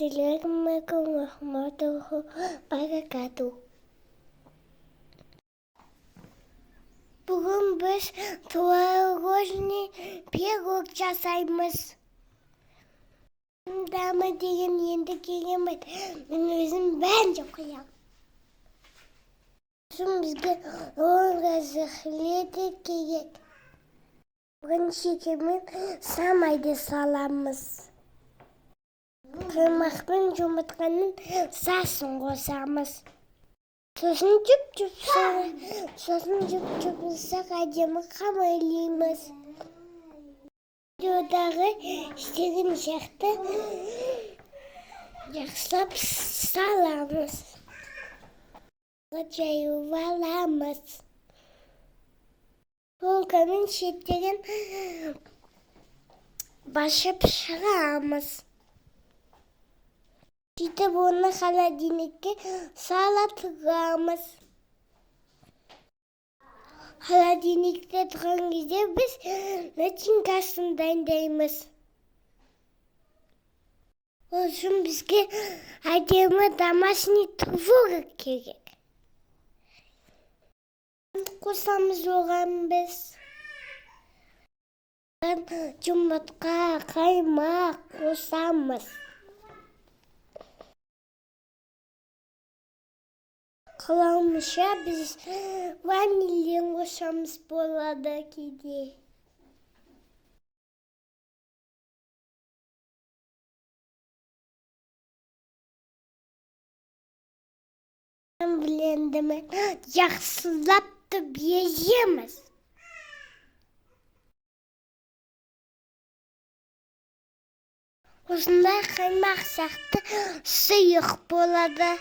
Assalamualaikum warahmatullahi wabarakatuh. Bugün biz tворожный пирог жасаймыз. Дама деген енді келген бет. Мен өзім бәрін жеп қоямын. Сосын бізге разыхлеті керек. Біріншіден самайды саламыз. Қаймақпен жұмыртқаның сасын қосамыз. Сосын жүп-жүп болсақ әдемі қамайлаймыз. Видеодағы істеген сияқты жақсылап саламыз. Жайып аламыз. Толқамен шеттерін басып шығамыз. Сөйтіп оны холодильникке салып тұрамыз. Холодильникте тұрған кезде біз начинкасын дайындаймыз. Ол үшін бізге әдемі домашний творог керек. Қосамыз оған біз. Жұмыртқа, қаймақ қосамыз. Қалауымызша біз ванилин қосамыз болады кейде. Блендімен жақсылап беземіз. Осындай қаймақ сияқты сұйық болады.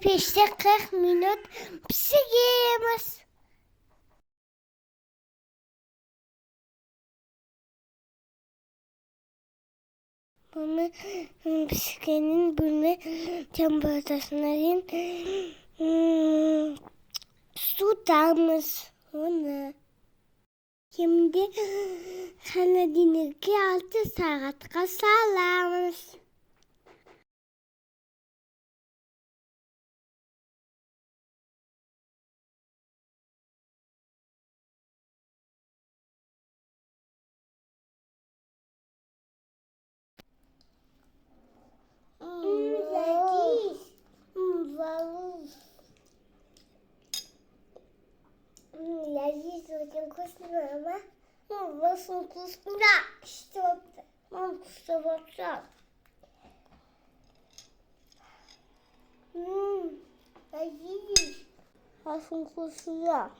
Пеште 40 минут пісіреміз. Бұны пісіргенін бұны температурасына дейін суытамыз оны. Енді холодильникке 6 сағатқа саламыз. Лазис очень вкусно, мама. Очень вкусно. Да, что-то. Мам, что вообще? Лазис очень вкусно.